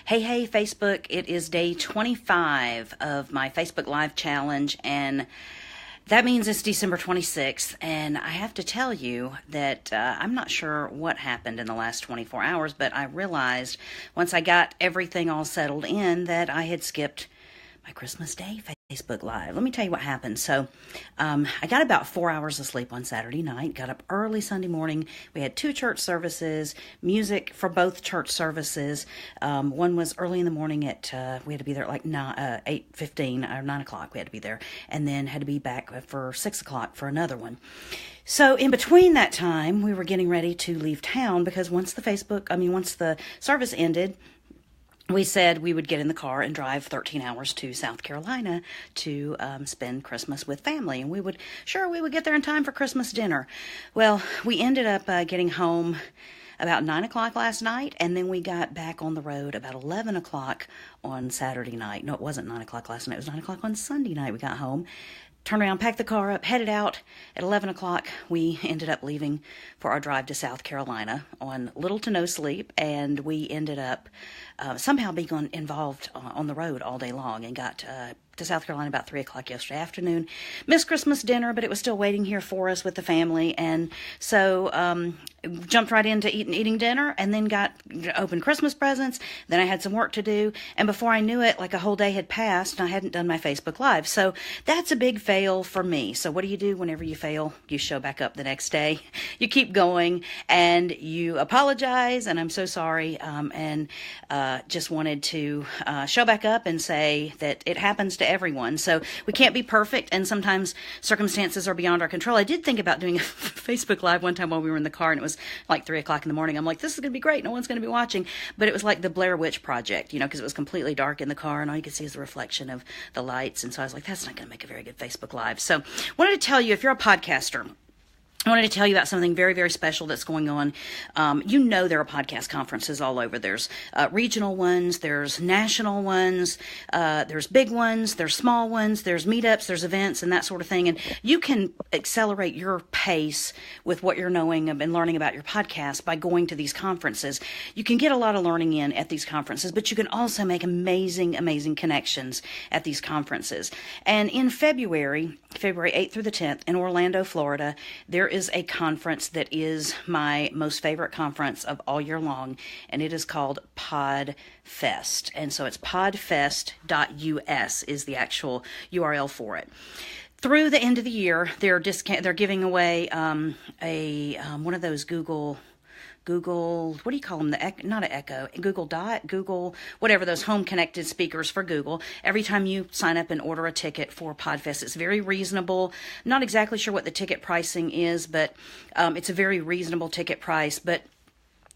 Hey, Facebook, it is day 25 of my Facebook Live challenge, and that means it's December 26th, and I have to tell you that I'm not sure what happened in the last 24 hours, but I realized once I got everything all settled in that I had skipped my Christmas Day Facebook Live. Let me tell you what happened. So I got about 4 hours of sleep on Saturday night, got up early Sunday morning. We had two church services, music for both church services. One was early in the morning at, we had to be there at like 8:15 or 9 o'clock. We had to be there, and then had to be back for 6 o'clock for another one. So in between that time, we were getting ready to leave town because once the service ended, we said we would get in the car and drive 13 hours to South Carolina to spend Christmas with family. And we would get there in time for Christmas dinner. Well, we ended up getting home about 9 o'clock last night, and then we got back on the road about 11 o'clock on Saturday night. No, it wasn't 9 o'clock last night. It was 9 o'clock on Sunday night we got home. Turned around, packed the car up, headed out. At 11 o'clock, we ended up leaving for our drive to South Carolina on little to no sleep, and we ended up somehow being involved on the road all day long and got to South Carolina about 3 o'clock yesterday afternoon. Missed Christmas dinner, but it was still waiting here for us with the family, and so jumped right into eating dinner, and then opened Christmas presents. Then I had some work to do, and before I knew it, like a whole day had passed, and I hadn't done my Facebook Live. So that's a big fail for me. So what do you do whenever you fail? You show back up the next day. You keep going, and you apologize, and I'm so sorry, and just wanted to show back up and say that it happens to everyone. So we can't be perfect, and sometimes circumstances are beyond our control. I did think about doing a Facebook Live one time while we were in the car, and it was like 3 o'clock in the morning. I'm like, this is going to be great. No one's going to be watching. But it was like the Blair Witch Project, because it was completely dark in the car, and all you could see is the reflection of the lights. And so I was like, that's not going to make a very good Facebook Live. So I wanted to tell you, if you're a podcaster, I wanted to tell you about something very, very special that's going on. There are podcast conferences all over. There's regional ones, there's national ones, there's big ones, there's small ones, there's meetups, there's events, and that sort of thing. And you can accelerate your pace with what you're knowing and learning about your podcast by going to these conferences. You can get a lot of learning in at these conferences, but you can also make amazing, amazing connections at these conferences. And in February 8th through the 10th in Orlando, Florida, there is a conference that is my most favorite conference of all year long, and it is called PodFest. And so it's podfest.us is the actual URL for it. Through the end of the year, they're giving away one of those Google, what do you call them? Not an Echo, Google Dot, Google, whatever, those home connected speakers for Google. Every time you sign up and order a ticket for PodFest, it's very reasonable. Not exactly sure what the ticket pricing is, but it's a very reasonable ticket price. But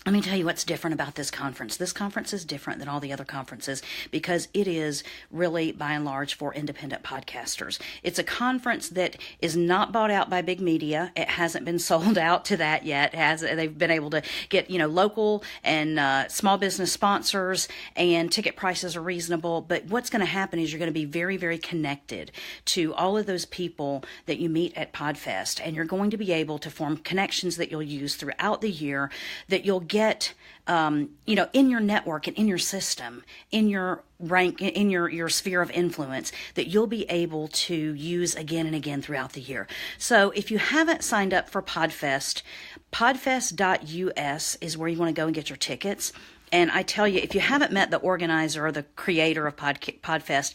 let me tell you what's different about this conference. This conference is different than all the other conferences because it is really, by and large, for independent podcasters. It's a conference that is not bought out by big media. It hasn't been sold out to that yet. They've been able to get, local and small business sponsors, and ticket prices are reasonable. But what's going to happen is you're going to be very, very connected to all of those people that you meet at PodFest, and you're going to be able to form connections that you'll use throughout the year, that you'll get, in your network and in your system, in your rank, in your sphere of influence, that you'll be able to use again and again throughout the year. So if you haven't signed up for PodFest, podfest.us is where you want to go and get your tickets. And I tell you, if you haven't met the organizer or the creator of PodFest,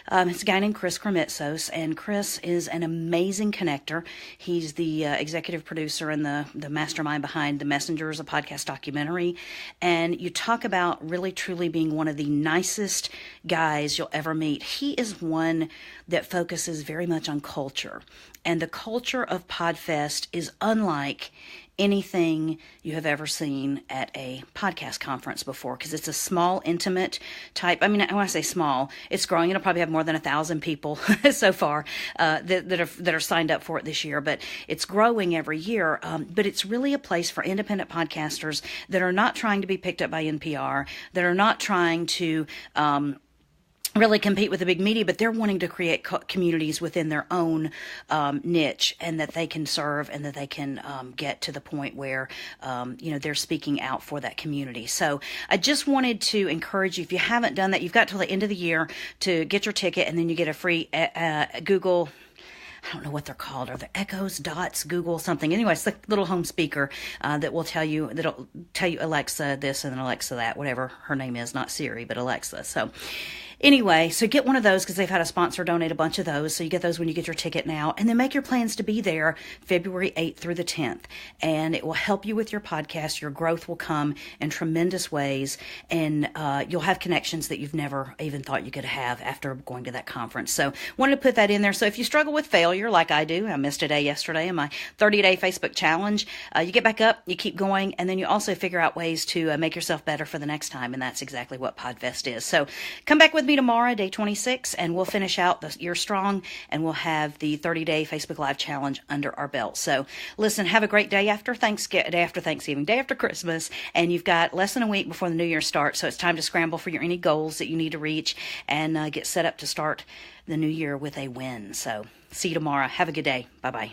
it's a guy named Chris Krimitsos, and Chris is an amazing connector. He's the executive producer and the mastermind behind The Messengers, a podcast documentary. And you talk about really, truly being one of the nicest guys you'll ever meet. He is one that focuses very much on culture. And the culture of PodFest is unlike anything you have ever seen at a podcast conference before, because it's a small, intimate type. I mean, when I say small, it's growing. It'll probably have more than 1,000 people so far that are signed up for it this year, but it's growing every year. But it's really a place for independent podcasters that are not trying to be picked up by NPR, that are not trying to really compete with the big media, but they're wanting to create communities within their own niche, and that they can serve, and that they can get to the point where they're speaking out for that community. So I just wanted to encourage you, if you haven't done that, you've got till the end of the year to get your ticket, and then you get a free Google, I don't know what they're called. Are they Echoes, Dots, Google, something? Anyway, it's the little home speaker that'll tell you Alexa this and then Alexa that, whatever her name is, not Siri, but Alexa. So anyway, so get one of those, because they've had a sponsor donate a bunch of those. So you get those when you get your ticket now. And then make your plans to be there February 8th through the 10th. And it will help you with your podcast. Your growth will come in tremendous ways. And you'll have connections that you've never even thought you could have after going to that conference. So wanted to put that in there. So if you struggle with failure like I do, I missed a day yesterday in my 30-day Facebook challenge, you get back up, you keep going, and then you also figure out ways to make yourself better for the next time. And that's exactly what PodFest is. So come back with me tomorrow, day 26, and we'll finish out the year strong, and we'll have the 30-day Facebook Live challenge under our belt. So listen, have a great day after Thanksgiving, day after Christmas, and you've got less than a week before the new year starts. So it's time to scramble for any goals that you need to reach, and get set up to start the new year with a win. So see you tomorrow. Have a good day. Bye-bye.